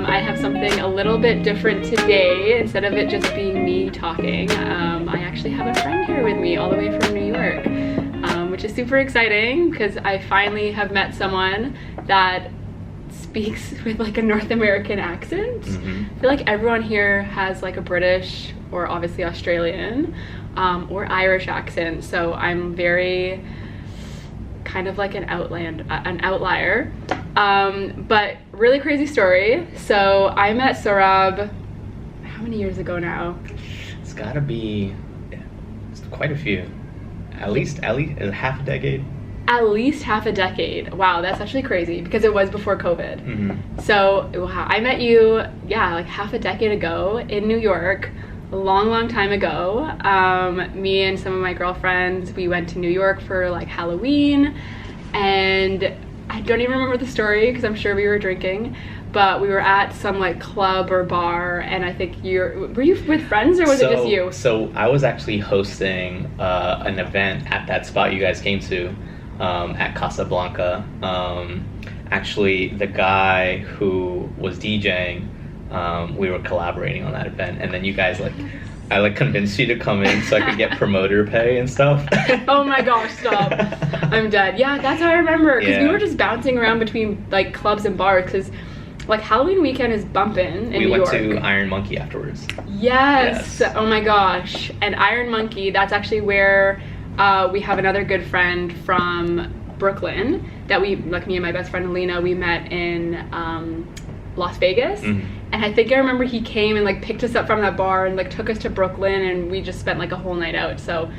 I have something a little bit different today. Instead of it just being me talking, I actually have a friend here with me all the way from New York, which is super exciting because I finally have met someone that speaks with like a North American accent. I feel like everyone here has like a British or obviously Australian or Irish accent, so I'm very kind of like an outlier. But really crazy story. So I met Sorab how many years ago now? It's gotta be quite a few. At least half a decade. At least half a decade. Wow, that's actually crazy because it was before COVID. So wow, I met you, yeah, like half a decade ago in New York, a long time ago. Me and some of my girlfriends, we went to New York for like Halloween, and I don't even remember the story because I'm sure we were drinking, but we were at some like club or bar, and I think were you with friends or was it just you? So I was actually hosting an event at that spot you guys came to. At Casablanca. Actually, the guy who was DJing, we were collaborating on that event, and then you guys I convinced you to come in so I could get promoter pay and stuff. Oh my gosh, stop. I'm dead. Yeah, that's how I remember, because we were just bouncing around between like clubs and bars, because like Halloween weekend is bumping in New York. We went to Iron Monkey afterwards. Yes. Oh my gosh. And Iron Monkey, that's actually where we have another good friend from Brooklyn that me and my best friend Alina, we met in Las Vegas. And I think I remember he came and like picked us up from that bar and like took us to Brooklyn, and we just spent like a whole night out. So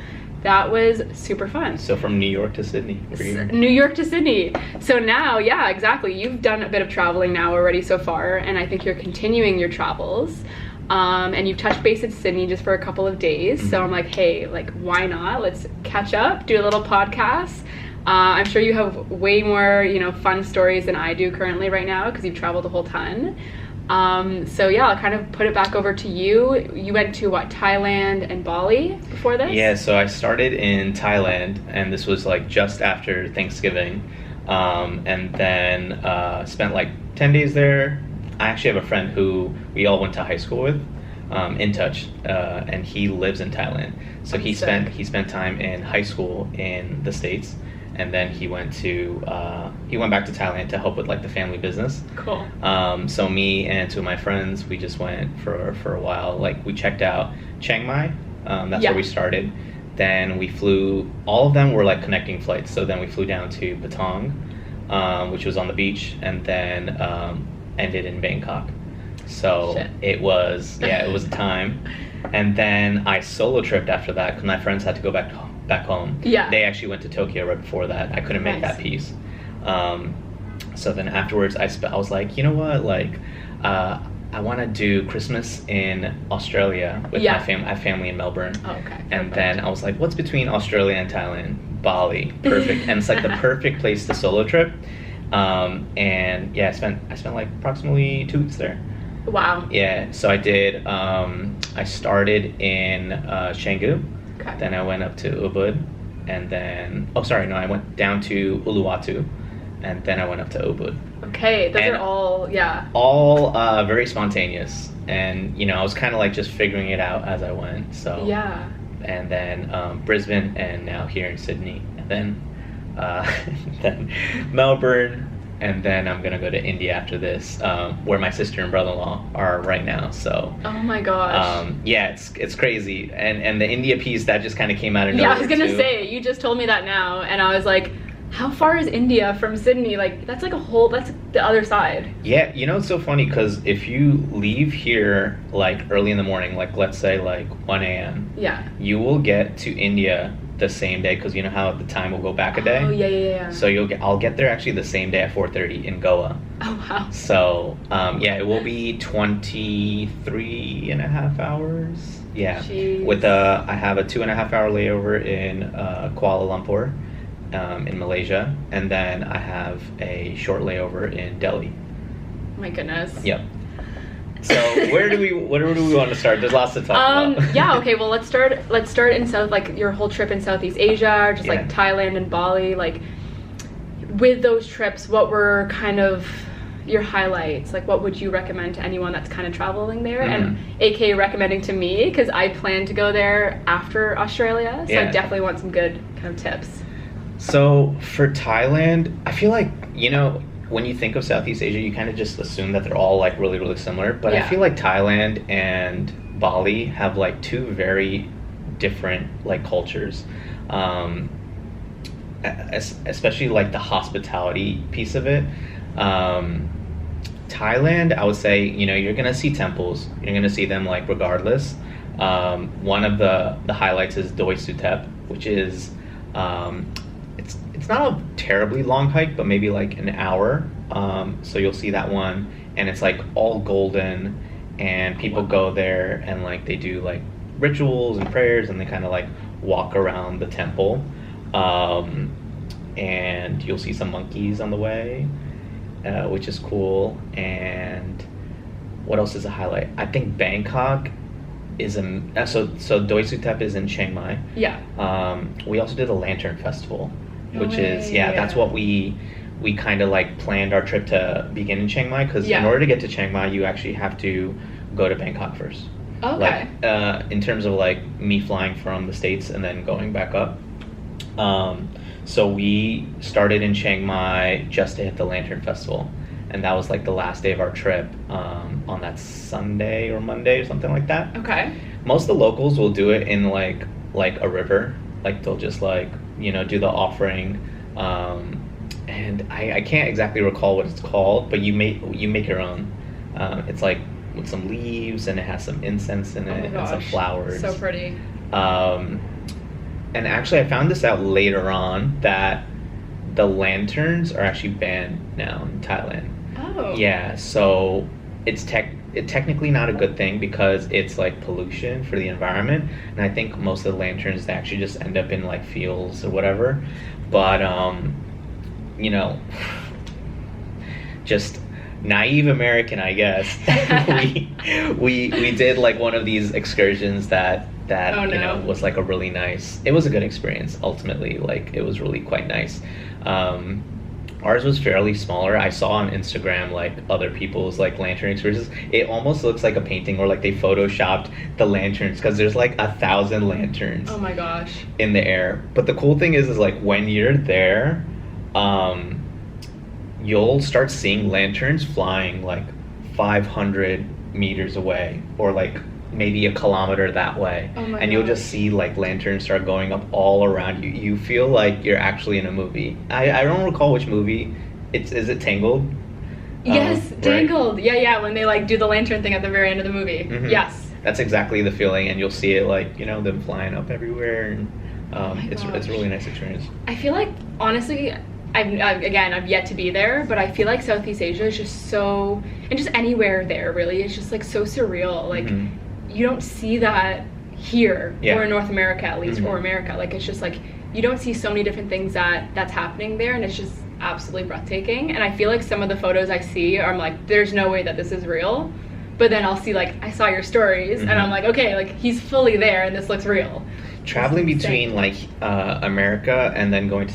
that was super fun. So from New York to Sydney. New York to Sydney. So now, yeah, exactly. You've done a bit of traveling now already so far, and I think you're continuing your travels. And you've touched base at Sydney just for a couple of days. So I'm like, hey, like, why not? Let's catch up, do a little podcast. I'm sure you have way more, fun stories than I do currently right now because you've traveled a whole ton. So yeah, I'll kind of put it back over to you. You went to what, Thailand and Bali before this? Yeah, so I started in Thailand, and this was like just after Thanksgiving. And then spent like 10 days there. I actually have a friend who we all went to high school with, in touch, and he lives in Thailand. So he spent time in high school in the States, and then he went back to Thailand to help with like the family business. Cool. So me and two of my friends, we just went for a while. Like we checked out Chiang Mai. That's where we started. Then we flew. All of them were like connecting flights. So then we flew down to Patong, which was on the beach, and then ended in Bangkok. So it was a time. And then I solo tripped after that because my friends had to go back home. Yeah. They actually went to Tokyo right before that. I couldn't make that piece. So then afterwards I was like, you know what, like I want to do Christmas in Australia with my family. I have family in Melbourne. Oh, okay. And then I was like, what's between Australia and Thailand? Bali. Perfect. And it's like the perfect place to solo trip. And yeah, I spent like approximately 2 weeks there. Wow. Yeah, so I did, I started in Canggu, then I went up to Ubud, and then, I went down to Uluwatu, and then I went up to Ubud. Okay, those are all, all very spontaneous, and I was kind of like just figuring it out as I went, so. Yeah. And then Brisbane, and now here in Sydney, and then then Melbourne, and then I'm gonna go to India after this, where my sister and brother-in-law are right now. So. Oh my gosh. Yeah, it's crazy, and the India piece that just kind of came out of nowhere. Yeah, I was gonna say, you just told me that now, and I was like, how far is India from Sydney? Like that's like that's the other side. Yeah, it's so funny because if you leave here like early in the morning, like let's say like 1 a.m. Yeah. You will get to India the same day because you know how the time will go back a day. Oh yeah. So I'll get there actually the same day at 4:30 in Goa. Oh wow. So it will be 23 and a half hours. Yeah. Jeez. With I have a 2.5 hour layover in Kuala Lumpur, in Malaysia, and then I have a short layover in Delhi. My goodness. Yep. So where do we want to start? There's lots to talk about. Yeah, okay, well let's start in your whole trip in Southeast Asia, or just like Thailand and Bali. Like with those trips, what were kind of your highlights? Like, what would you recommend to anyone that's kind of traveling there? Mm-hmm. And aka recommending to me, because I plan to go there after Australia, so I definitely want some good kind of tips. So for Thailand, I feel like, you know, when you think of Southeast Asia, you kind of just assume that they're all like really, really similar. But I feel like Thailand and Bali have like two very different like cultures. Especially like the hospitality piece of it. Thailand, I would say, you know, you're gonna see temples. You're gonna see them like regardless. One of the highlights is Doi Suthep, which is it's not a terribly long hike, but maybe like an hour. So you'll see that one, and it's like all golden, and people go there and like they do like rituals and prayers, and they kind of like walk around the temple. And you'll see some monkeys on the way, which is cool. And what else is a highlight? I think Bangkok is so Doi Suthep is in Chiang Mai. Yeah. We also did a lantern festival, which is that's what we kind of like planned our trip to begin in Chiang Mai, because in order to get to Chiang Mai, you actually have to go to Bangkok first. Okay. Like in terms of like me flying from the States and then going back up. So we started in Chiang Mai just to hit the Lantern Festival, and that was like the last day of our trip on that Sunday or Monday or something like that. Okay. Most of the locals will do it in like a river, like they'll just like, you know, do the offering, and I can't exactly recall what it's called, but you make your own. It's like with some leaves, and it has some incense in it, and some flowers. So pretty. And actually, I found this out later on that the lanterns are actually banned now in Thailand. Oh. Yeah, so it's technically not a good thing, because it's like pollution for the environment. And I think most of the lanterns, they actually just end up in like fields or whatever. But you know, just naive American, I guess. we did like one of these excursions that you know was like it was a good experience ultimately. Like it was really quite nice. Ours was fairly smaller. I saw on Instagram like other people's like lantern experiences. It almost looks like a painting, or like they photoshopped the lanterns, because there's like 1,000 lanterns. Oh my gosh. In the air. But the cool thing is like when you're there, you'll start seeing lanterns flying like 500 meters away, or like maybe a kilometer that way. Oh my and you'll gosh. just see like lanterns start going up all around you. You feel like you're actually in a movie. I don't recall which movie. Is it Tangled? Yes, Right? Tangled. Yeah, when they like do the lantern thing at the very end of the movie. Mhm. Yes. That's exactly the feeling, and you'll see it like, you know, them flying up everywhere, and it's gosh. a really nice experience. I feel like, honestly, I've yet to be there, but I feel like Southeast Asia is just so, and just anywhere there really, it's just like so surreal. Like you don't see that here, or in North America at least, or America. Like it's just like you don't see so many different things that's happening there, and it's just absolutely breathtaking. And I feel like some of the photos I see are, I'm like, there's no way that this is real. But then I'll see like, I saw your stories, and I'm like, okay, like he's fully there, and this looks real. Traveling between like America and then going to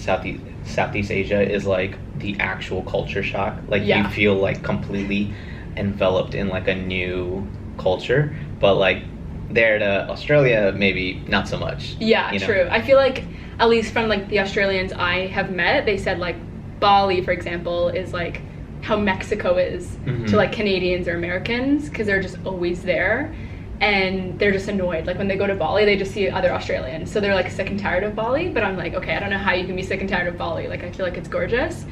Southeast Asia is like the actual culture shock. Like you feel like completely enveloped in like a new culture. But like there to Australia, maybe not so much. Yeah, you know? true. I feel like, at least from like the Australians I have met, they said like Bali, for example, is like how Mexico is to like Canadians or Americans, because they're just always there. And they're just annoyed. Like when they go to Bali, they just see other Australians. So they're like sick and tired of Bali. But I'm like, okay, I don't know how you can be sick and tired of Bali. Like I feel like it's gorgeous.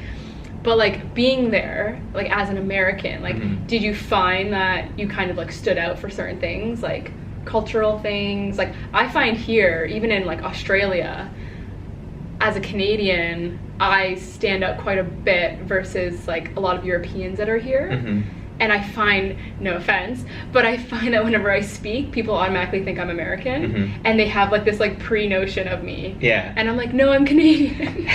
But like being there, like as an American, like did you find that you kind of like stood out for certain things, like cultural things? Like I find here, even in like Australia, as a Canadian, I stand out quite a bit versus like a lot of Europeans that are here. And I find, no offense, but I find that whenever I speak, people automatically think I'm American, and they have like this like pre-notion of me. Yeah. And I'm like, no, I'm Canadian.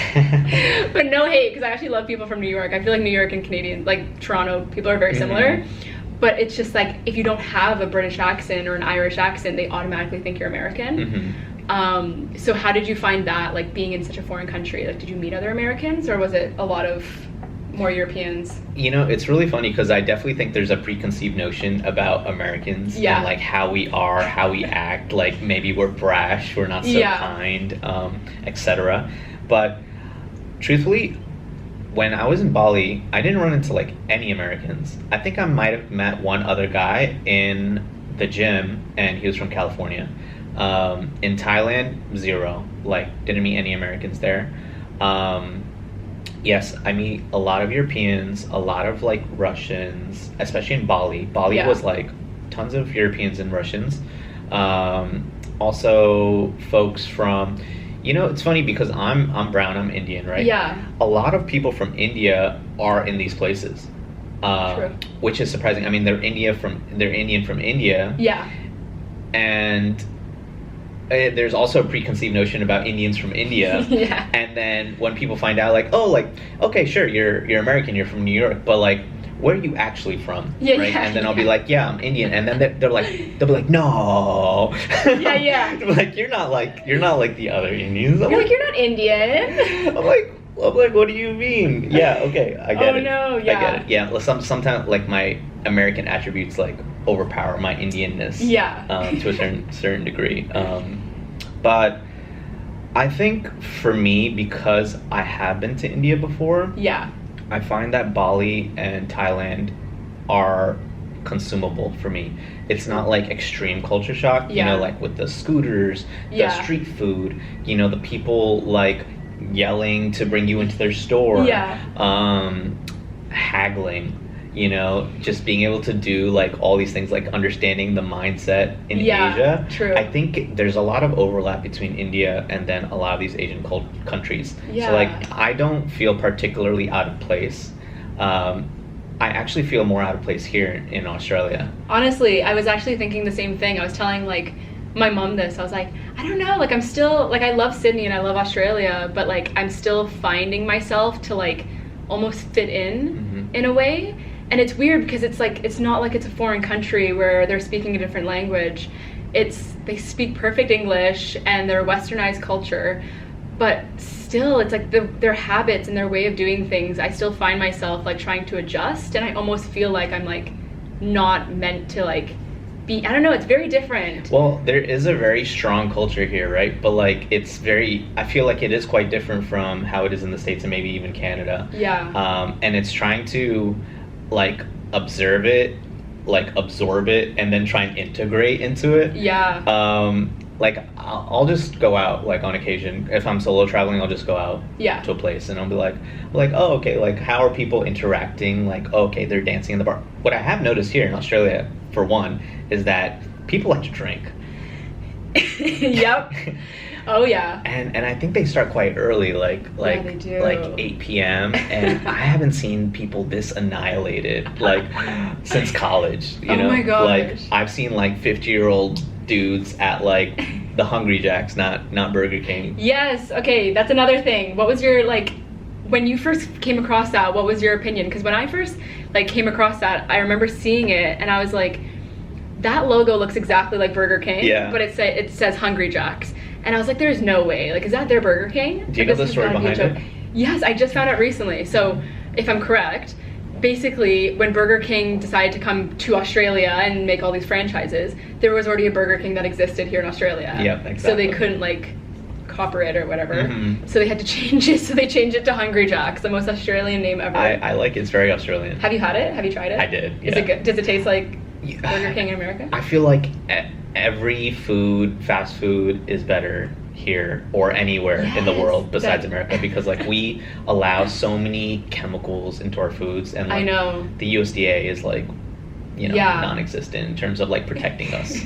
But no hate, because I actually love people from New York. I feel like New York and Canadian, like Toronto, people are very similar. But it's just like, if you don't have a British accent or an Irish accent, they automatically think you're American. So how did you find that, like being in such a foreign country? Like, did you meet other Americans, or was it a lot of more Europeans? You know, it's really funny because I definitely think there's a preconceived notion about Americans and like how we are, how we act. Like maybe we're brash, we're not so kind, etc. But truthfully, when I was in Bali, I didn't run into like any Americans. I think I might have met one other guy in the gym, and he was from California. In Thailand, zero. Like, didn't meet any Americans there. Yes, I meet a lot of Europeans, a lot of like Russians, especially in Bali. Bali was like tons of Europeans and Russians. Also folks from, you know, it's funny because I'm brown, I'm Indian, right? Yeah. A lot of people from India are in these places. True. Which is surprising. I mean, they're Indian from India. Yeah. And there's also a preconceived notion about Indians from India. Yeah. And then when people find out, like, oh, like, okay, sure, you're American, you're from New York, but like, where are you actually from? Yeah, right? yeah, And then I'll be like, yeah, I'm Indian. And then they'll be like, no. Yeah. Like, you're not like the other Indians. You're like, you're not Indian. I'm like, what do you mean? Yeah, okay, I get it. Oh no, yeah. I get it. Yeah, sometimes like my American attributes like overpower my Indianness. Yeah. To a certain degree. But I think for me, because I have been to India before, I find that Bali and Thailand are consumable for me. It's not like extreme culture shock, you know, like with the scooters, the street food, you know, the people like yelling to bring you into their store, haggling, you know, just being able to do like all these things, like understanding the mindset in Asia. True. I think there's a lot of overlap between India and then a lot of these Asian countries. So like I don't feel particularly out of place. I actually feel more out of place here in Australia. Honestly, I was actually thinking the same thing. I was telling like my mom this. I was like, I don't know, like I'm still like, I love Sydney and I love Australia, but like I'm still finding myself to like almost fit in a way. And it's weird because it's like, it's not like it's a foreign country where they're speaking a different language. They speak perfect English and they're westernized culture, but still it's like their habits and their way of doing things, I still find myself like trying to adjust, and I almost feel like I'm like not meant to like be, I don't know, it's very different. Well, there is a very strong culture here, right? But like I feel like it is quite different from how it is in the States and maybe even Canada. Yeah. And it's trying to like observe it, like absorb it, and then try and integrate into it. Yeah. Like I'll just go out like on occasion. If I'm solo traveling, I'll just go out to a place and I'll be like, oh, okay, like how are people interacting? Like, oh, okay, they're dancing in the bar. What I have noticed here in Australia, for one, is that people like to drink. Yep. Oh yeah. And I think they start quite early, like they do. like 8 p.m. And I haven't seen people this annihilated like since college. You know, my gosh. Like I've seen like 50-year-old dudes at like the Hungry Jack's, not Burger King. Yes. Okay, that's another thing. What was your like when you first came across that? What was your opinion? Because when I first like came across that, I remember seeing it and I was like, that logo looks exactly like Burger King. Yeah. But it says Hungry Jack's. And I was like, there's no way. Like, is that their Burger King? Do you know the story behind it? Yes, I just found out recently. So, if I'm correct, basically, when Burger King decided to come to Australia and make all these franchises, there was already a Burger King that existed here in Australia. Yep, exactly. So they couldn't, like, copper it or whatever. So they had to change it. So they changed it to Hungry Jack's, the most Australian name ever. I like it. It's very Australian. Have you had it? Have you tried it? I did, Is it good? Does it taste like Burger King in America? I feel like every fast food is better here or anywhere in the world besides America, because like we allow so many chemicals into our foods, and like, I know the USDA is like, you know, non-existent in terms of like protecting us.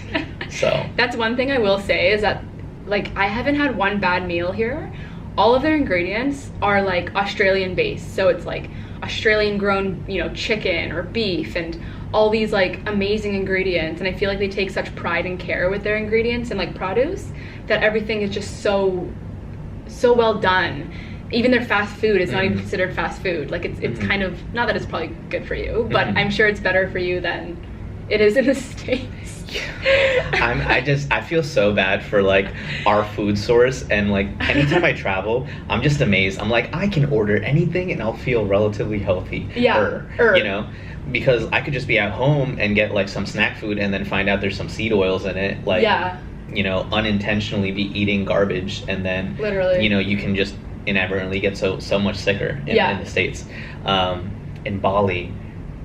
So that's one thing I will say is that like I haven't had one bad meal here. All of their ingredients are like Australian based, so it's like Australian grown, you know, chicken or beef and all these like amazing ingredients, and I feel like they take such pride and care with their ingredients and like produce that everything is just so well done. Even their fast food is not even considered fast food. Like it's kind of, not that it's probably good for you, but I'm sure it's better for you than it is in the States. I feel so bad for like our food source, and like anytime I travel, I'm just amazed. I'm like, I can order anything and I'll feel relatively healthy. Yeah. You know, because I could just be at home and get like some snack food and then find out there's some seed oils in it. Like, you know, unintentionally be eating garbage, and then literally, you know, you can just inadvertently get so much sicker in the States. In Bali,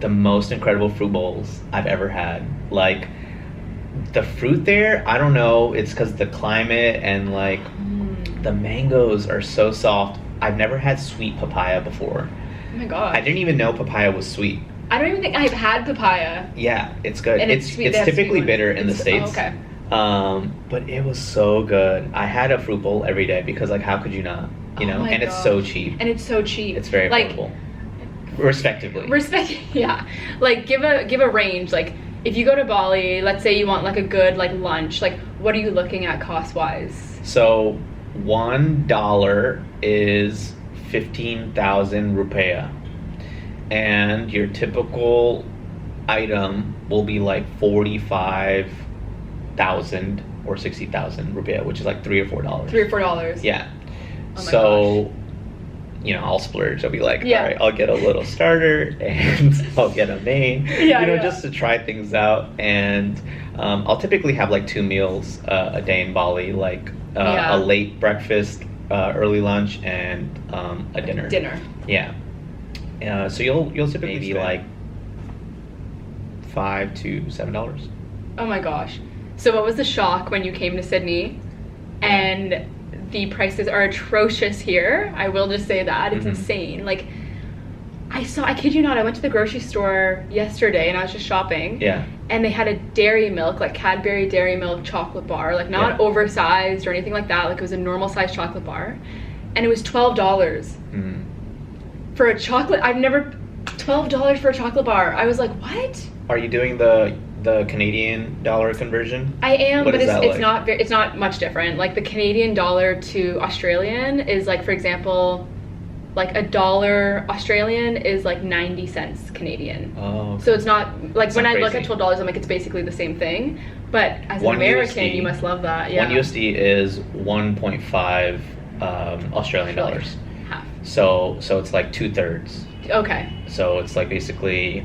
the most incredible fruit bowls I've ever had. Like, the fruit there, I don't know, it's because the climate and like the mangoes are so soft. I've never had sweet papaya before. Oh my gosh. I didn't even know papaya was sweet. I don't even think I've had papaya. Yeah, it's good. And it's typically bitter in the States. Oh, okay. But it was so good. I had a fruit bowl every day because, like, how could you not? You know, and it's so cheap. And it's so cheap. It's very affordable. Respectively. Yeah. Like, give a range. Like, if you go to Bali, let's say you want like a good like lunch, like what are you looking at cost-wise? So $1 is 15,000 rupiah. And your typical item will be like 45,000 or 60,000 rupiah, which is like $3 or $4. $3 or $4. Yeah. Oh my gosh. You know, I'll splurge. I'll be like, all right, I'll get a little starter and I'll get a main, just to try things out. And I'll typically have like 2 meals a day in Bali, like a late breakfast, early lunch, and a dinner. Yeah. So you'll typically be like $5 to $7. Oh my gosh. So what was the shock when you came to Sydney and the prices are atrocious here? I will just say that. It's insane. Like, I kid you not, I went to the grocery store yesterday and I was just shopping. Yeah. And they had a dairy milk, like Cadbury Dairy Milk chocolate bar, like not oversized or anything like that. Like, it was a normal sized chocolate bar. And it was $12. For a chocolate, $12 for a chocolate bar. I was like, what? Are you doing the Canadian dollar conversion? I am, what but it's like? it's not much different. Like, the Canadian dollar to Australian is like, for example, like $1 Australian is like 90 cents Canadian. Oh. Okay. So it's not like, when I look at crazy. $12, I'm like, it's basically the same thing. But as an American, you must love that. Yeah. 1 USD is 1.5 Australian dollars. Half. So it's like 2/3. Okay. So it's like basically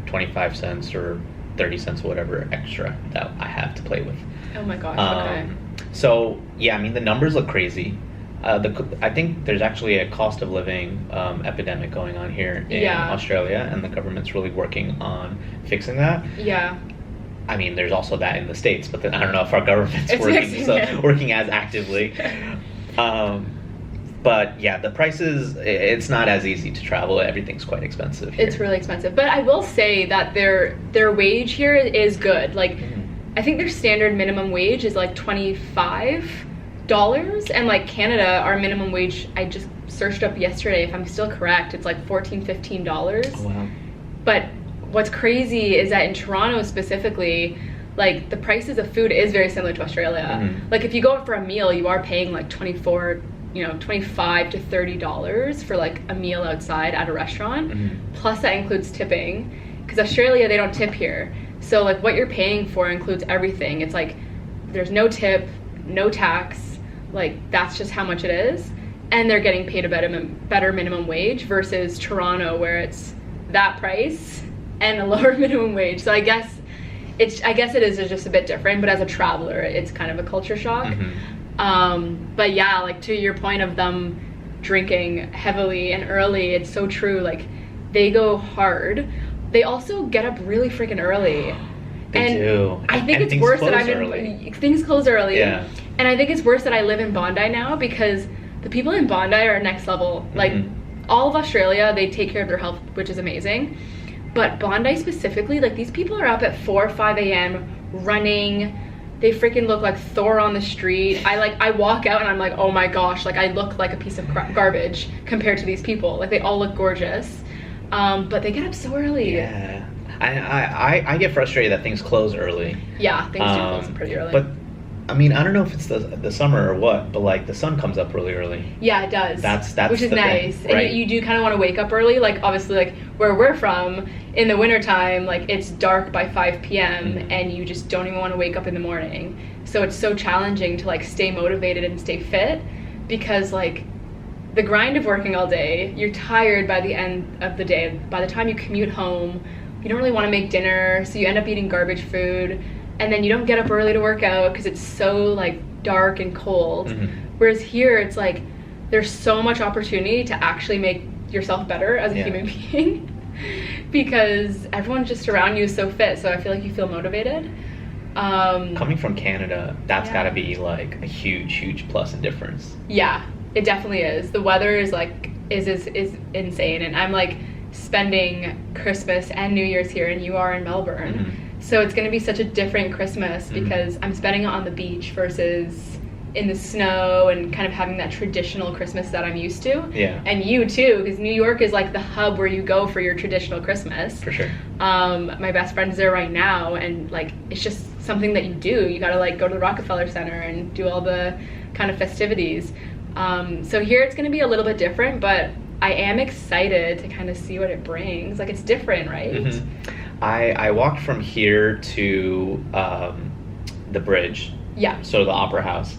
25 cents or 30 cents, whatever extra that I have to play with. Oh my gosh. Okay. So yeah, I mean, the numbers look crazy. I think there's actually a cost of living epidemic going on here in Australia, and the government's really working on fixing that. Yeah. I mean, there's also that in the States, but then I don't know if our government's working as actively. But yeah, the prices, it's not as easy to travel. Everything's quite expensive here. It's really expensive. But I will say that their wage here is good. Like, I think their standard minimum wage is like $25. And like Canada, our minimum wage, I just searched up yesterday, if I'm still correct, it's like $14, $15. Oh, wow. But what's crazy is that in Toronto specifically, like, the prices of food is very similar to Australia. Like, if you go out for a meal, you are paying like $25 to $30 for like a meal outside at a restaurant. Plus that includes tipping, because Australia, they don't tip here. So like, what you're paying for includes everything. It's like, there's no tip, no tax, like, that's just how much it is. And they're getting paid a better minimum wage versus Toronto, where it's that price and a lower minimum wage. So I guess it is just a bit different, but as a traveler, it's kind of a culture shock. But yeah, like, to your point of them drinking heavily and early, it's so true. Like, they go hard. They also get up really freaking early. They do. I think it's worse that things close early. Yeah. And I think it's worse that I live in Bondi now, because the people in Bondi are next level. Like, all of Australia, they take care of their health, which is amazing. But Bondi specifically, like, these people are up at 4 or 5 a.m. running. They freaking look like Thor on the street. I walk out and I'm like, oh my gosh, like, I look like a piece of garbage compared to these people. Like, they all look gorgeous. But they get up so early. Yeah. I get frustrated that things close early. Yeah, things do close pretty early. But I mean, I don't know if it's the summer or what, but like the sun comes up really early. Yeah, it does. That's which is the nice. thing, right? And you do kind of want to wake up early. Like obviously, like where we're from in the wintertime, like it's dark by 5 p.m. Mm-hmm. and you just don't even want to wake up in the morning. So it's so challenging to like stay motivated and stay fit because like the grind of working all day, you're tired by the end of the day. By the time you commute home, you don't really want to make dinner, so you end up eating garbage food. And then you don't get up early to work out because it's so like dark and cold. Mm-hmm. Whereas here it's like there's so much opportunity to actually make yourself better as a human being because everyone just around you is so fit, so I feel like you feel motivated. Coming from Canada, that's got to be like a huge plus in difference. Yeah, it definitely is. The weather is like is insane, and I'm like spending Christmas and New Year's here and you are in Melbourne. Mm-hmm. So it's going to be such a different Christmas because I'm spending it on the beach versus in the snow and kind of having that traditional Christmas that I'm used to. Yeah. And you too, because New York is like the hub where you go for your traditional Christmas. For sure. My best friend's there right now, and like it's just something that you do. You got to like go to the Rockefeller Center and do all the kind of festivities. So here it's going to be a little bit different, but I am excited to kind of see what it brings. Like it's different, right? Mm-hmm. I walked from here to the bridge. Yeah. So the Opera House,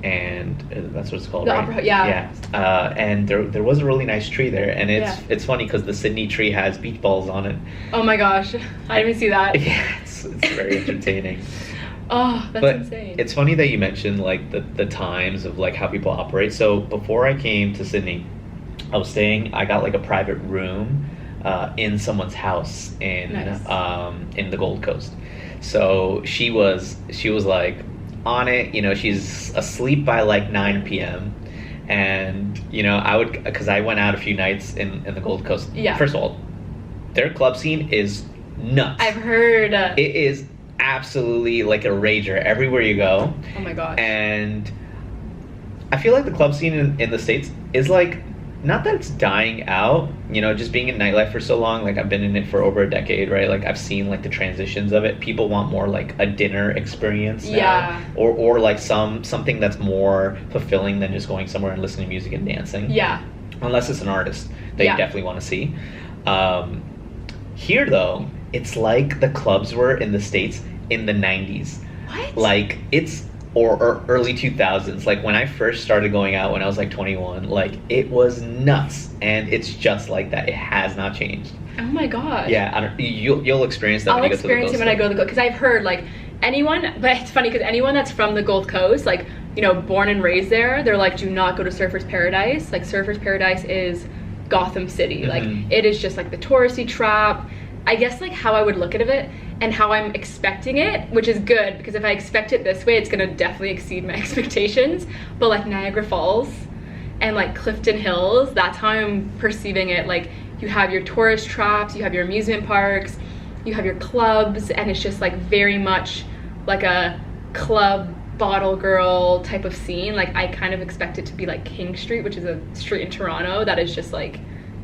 and that's what it's called, the right? Opera, yeah. Yeah. And there was a really nice tree there, and it's funny because the Sydney tree has beach balls on it. Oh my gosh, I didn't even see that. Yeah, it's very entertaining. Oh, that's insane. It's funny that you mentioned like the times of like how people operate. So before I came to Sydney, I got like a private room in someone's house in the Gold Coast. So she was like on it, you know, she's asleep by like 9 p.m. and you know because I went out a few nights in the Gold Coast. Yeah. First of all, their club scene is nuts. I've heard it is absolutely like a rager everywhere you go. Oh my gosh. And I feel like the club scene in the States is like, not that it's dying out, you know, just being in nightlife for so long, like I've been in it for over a decade, right? Like I've seen like the transitions of it. People want more like a dinner experience now, or like something that's more fulfilling than just going somewhere and listening to music and dancing. Yeah. Unless it's an artist that you definitely want to see. Here though, it's like the clubs were in the States in the 90s. What? Like it's or early 2000s, like when I first started going out when I was like 21, like it was nuts, and it's just like that. It has not changed. Oh my gosh. Yeah, you'll experience that. I'll experience it when I go to the Gold, because I've heard like anyone, but it's funny because anyone that's from the Gold Coast, like, you know, born and raised there, they're like, do not go to Surfers Paradise. Like Surfers Paradise is Gotham City. Like it is just like the touristy trap. I guess like how I would look at it and how I'm expecting it, which is good, because if I expect it this way, it's gonna definitely exceed my expectations. But like Niagara Falls and like Clifton Hills, that's how I'm perceiving it. Like you have your tourist traps, you have your amusement parks, you have your clubs, and it's just like very much like a club bottle girl type of scene. Like I kind of expect it to be like King Street, which is a street in Toronto that is just like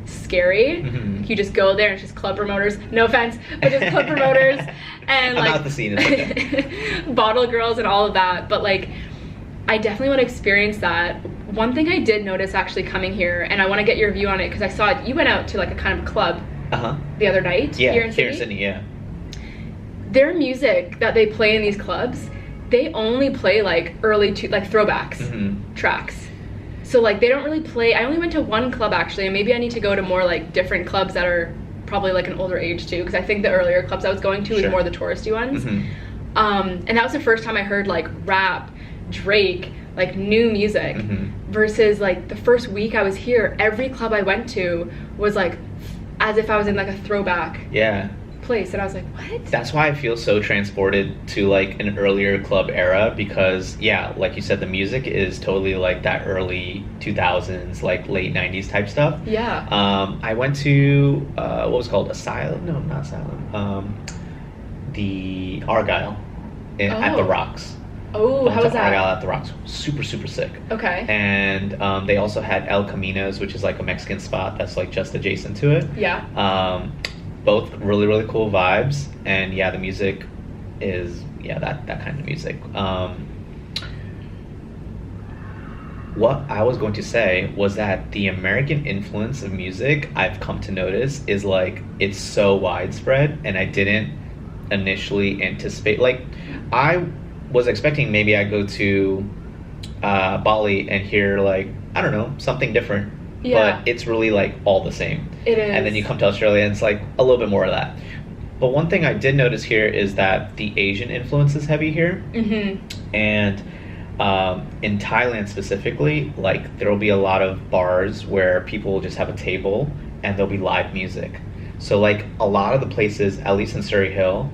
scary. You just go there and it's just club promoters, no offense, but just club promoters and like about the scene is okay. bottle girls and all of that. But like I definitely want to experience that. One thing I did notice actually coming here, and I want to get your view on it, because I saw you went out to like a kind of club the other night here in Sydney. Yeah. Their music that they play in these clubs, they only play like early like throwbacks tracks. So like they don't really play. I only went to one club actually, and maybe I need to go to more like different clubs that are probably like an older age too, because I think the earlier clubs I was going to was more the touristy ones. And that was the first time I heard like rap, Drake, like new music, versus like the first week I was here, every club I went to was like as if I was in like a throwback place, and I was like, what? That's why I feel so transported to like an earlier club era, because like you said, the music is totally like that early 2000s, like late 90s type stuff. I went to what was called Asylum, no, not Asylum, the Argyle at the Rocks. Oh, how was that? Argyle at the Rocks, super sick. Okay. And they also had El Caminos, which is like a Mexican spot that's like just adjacent to it. Both really cool vibes, and the music is that kind of music. what I was going to say was that the American influence of music, I've come to notice, is like it's so widespread, and I didn't initially anticipate. Like, I was expecting maybe I go to Bali and hear, like, I don't know, something different. Yeah. But it's really like all the same. It is. And then you come to Australia and it's like a little bit more of that. But one thing I did notice here is that the Asian influence is heavy here. Mm-hmm. And in Thailand specifically, like there will be a lot of bars where people will just have a table and there'll be live music. So like a lot of the places, at least in Surrey Hill,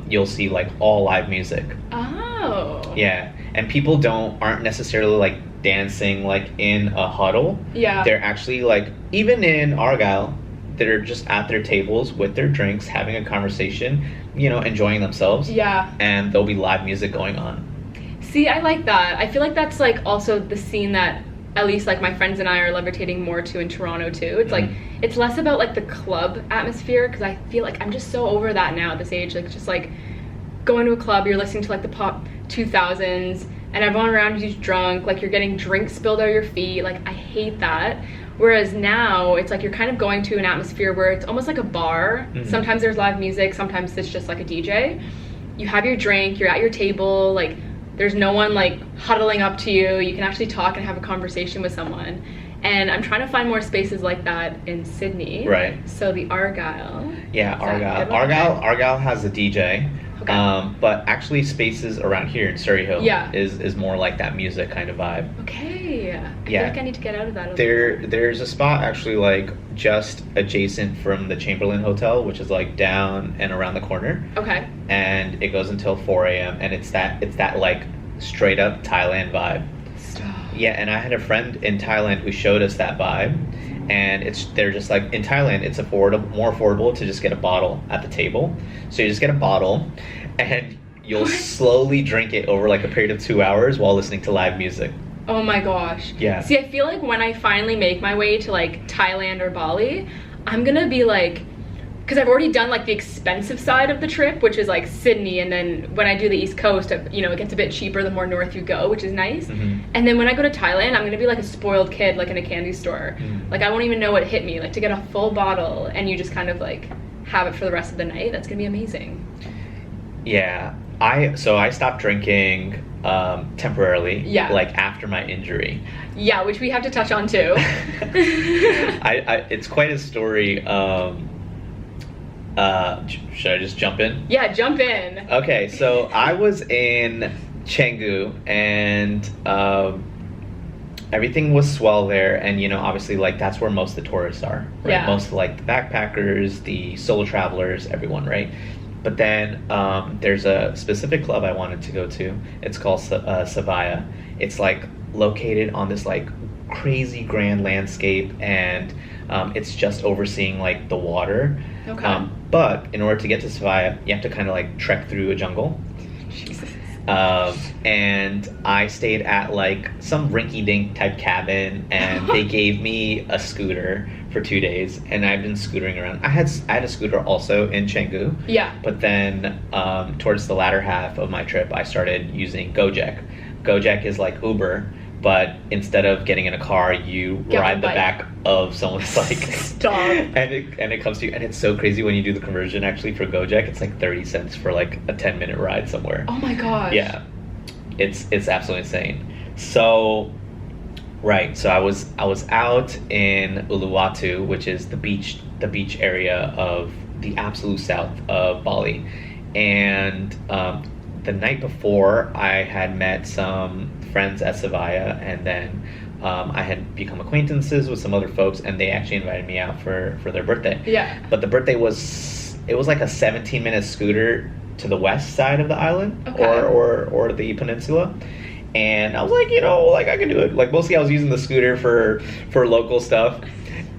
you'll see like all live music. Oh. Yeah. And people aren't necessarily like dancing like in a huddle. Yeah. They're actually like, even in Argyle, they're just at their tables with their drinks, having a conversation, you know, enjoying themselves. Yeah. And there'll be live music going on. See, I like that. I feel like that's like also the scene that at least like my friends and I are levitating more to in Toronto too. It's like, it's less about like the club atmosphere, because I feel like I'm just so over that now at this age. Like just like going to a club, you're listening to like the pop 2000s and everyone around you's drunk, like you're getting drinks spilled out of your feet. Like I hate that. Whereas now it's like you're kind of going to an atmosphere where it's almost like a bar. Mm-hmm. Sometimes there's live music, sometimes it's just like a DJ. You have your drink, you're at your table, like there's no one like huddling up to you. You can actually talk and have a conversation with someone. And I'm trying to find more spaces like that in Sydney. Right. So the Argyle. Yeah, Argyle has a DJ. Okay. But actually spaces around here in Surrey Hill Yeah. is more like that music kind of vibe. Okay. I feel like I need to get out of that. There's a spot actually like just adjacent from the Chamberlain Hotel, which is like down and around the corner. Okay. And it goes until 4 a.m. and it's that like straight up Thailand vibe. Stop. Yeah, and I had a friend in Thailand who showed us that vibe. And they're just like, in Thailand, it's more affordable to just get a bottle at the table. So you just get a bottle and you'll slowly drink it over like a period of 2 hours while listening to live music. Oh my gosh. Yeah. See, I feel like when I finally make my way to like Thailand or Bali, I'm gonna be like, because I've already done like the expensive side of the trip, which is like Sydney, and then when I do the East Coast, you know, it gets a bit cheaper the more north you go, which is nice. Mm-hmm. And then when I go to Thailand, I'm gonna be like a spoiled kid, like in a candy store. Mm-hmm. Like I won't even know what hit me. Like to get a full bottle and you just kind of like have it for the rest of the night. That's gonna be amazing. Yeah, I stopped drinking temporarily. Yeah. Like after my injury. Yeah, which we have to touch on too. It's quite a story. Should I just jump in? Yeah, jump in. Okay, so I was in Canggu and everything was swell there, and you know, obviously like that's where most of the tourists are, right? Yeah. Most of like the backpackers, the solo travelers, everyone, right? But then there's a specific club I wanted to go to. It's called Savaya. It's like located on this like crazy grand landscape, and it's just overseeing like the water. Okay. But in order to get to Savaya, you have to kind of like trek through a jungle. Jesus. And I stayed at like some rinky-dink type cabin, and they gave me a scooter for 2 days, and I've been scootering around. I had a scooter also in Canggu. Yeah. But then towards the latter half of my trip, I started using Gojek. Gojek is like Uber, but instead of getting in a car, you ride the back of someone's bike. Stop. and it comes to you, and it's so crazy when you do the conversion actually for Gojek. It's like 30 cents for like a 10-minute ride somewhere. Oh my gosh. Yeah. It's absolutely insane. So right, so I was out in Uluwatu, which is the beach area of the absolute south of Bali. And the night before, I had met some friends at Savaya, and then I had become acquaintances with some other folks, and they actually invited me out for their birthday. Yeah. But the birthday was like a 17-minute scooter to the west side of the island. Okay. or the peninsula. And I was like, you know, like I can do it. Like mostly I was using the scooter for local stuff.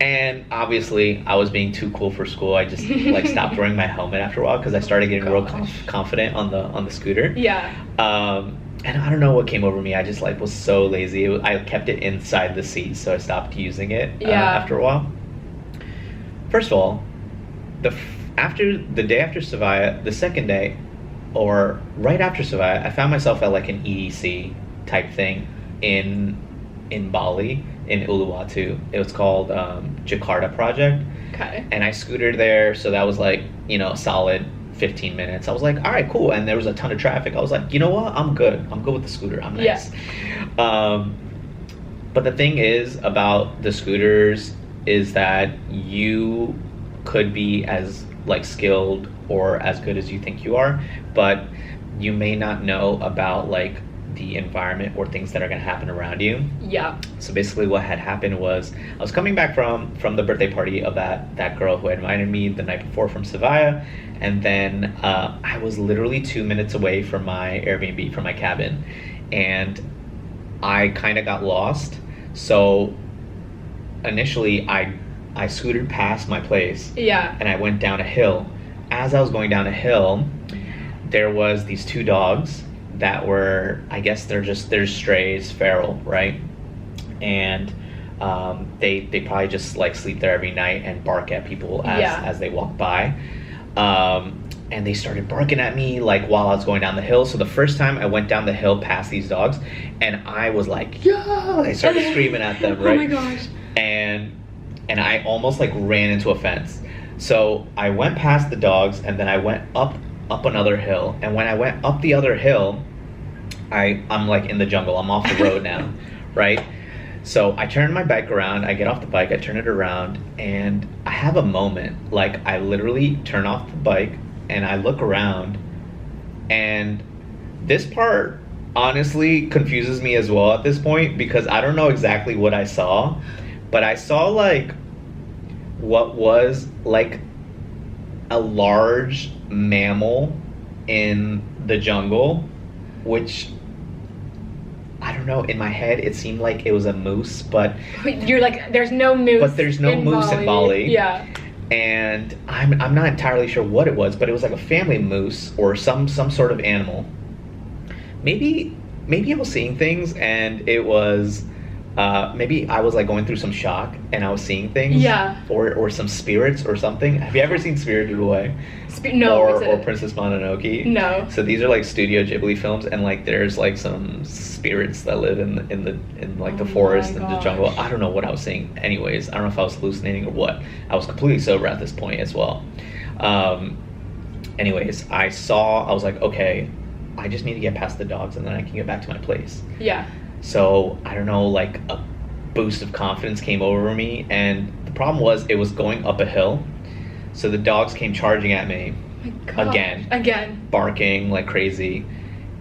And obviously I was being too cool for school. I just like stopped wearing my helmet after a while because I started getting real confident on the scooter. Yeah. And I don't know what came over me. I just like was so lazy. I kept it inside the seat, so I stopped using it after a while. First of all, the day after Savaya, the second day, or right after Savaya, I found myself at like an EDC type thing in in Bali, in Uluwatu. It was called Jakarta Project. Okay. And I scootered there, so that was like, you know, a solid 15 minutes. I was like, all right, cool. And there was a ton of traffic. I was like, you know what? I'm good. I'm good with the scooter. I'm nice. Yeah. But the thing is about the scooters is that you could be as like skilled or as good as you think you are, but you may not know about like the environment or things that are going to happen around you. Yeah. So basically what had happened was I was coming back from the birthday party of that girl who had invited me the night before from Sevilla, and then I was literally 2 minutes away from my Airbnb, from my cabin, and I kind of got lost. So initially I scootered past my place. Yeah. And I went down a hill. As I was going down a hill, there was these two dogs that were, I guess they're strays, feral, right? And they probably just like sleep there every night and bark at people as they walk by. And they started barking at me like while I was going down the hill. So the first time I went down the hill past these dogs, and I was like, yeah! I started screaming at them, right? Oh my gosh. And I almost like ran into a fence. So I went past the dogs, and then I went up another hill. And when I went up the other hill, I'm like in the jungle. I'm off the road now, right? So I turn my bike around, I get off the bike, I turn it around, and I have a moment. Like, I literally turn off the bike and I look around, and this part honestly confuses me as well at this point, because I don't know exactly what I saw, but I saw like what was like a large mammal in the jungle, which I don't know, in my head it seemed like it was a moose, but you're like, there's no moose. But there's no moose in Bali. Yeah. And I'm not entirely sure what it was, but it was like a family moose or some sort of animal. Maybe I was seeing things, and it was maybe I was like going through some shock and I was seeing things. Yeah. Or some spirits or something. Have you ever seen Spirited Away? No. Or Princess Mononoke? No. So these are like Studio Ghibli films, and like there's like some spirits that live in like the forest and the jungle. I don't know what I was seeing. Anyways, I don't know if I was hallucinating or what. I was completely sober at this point as well. Anyways, I was like, okay, I just need to get past the dogs and then I can get back to my place. Yeah. So I don't know, like a boost of confidence came over me, and the problem was it was going up a hill. So the dogs came charging at me again, barking like crazy.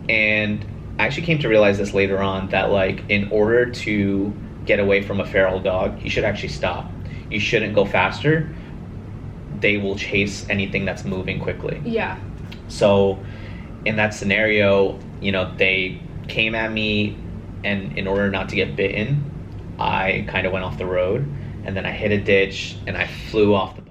And I actually came to realize this later on, that like in order to get away from a feral dog, you should actually stop. You shouldn't go faster. They will chase anything that's moving quickly. Yeah. So in that scenario, you know, they came at me, and in order not to get bitten, I kind of went off the road, and then I hit a ditch and I flew off the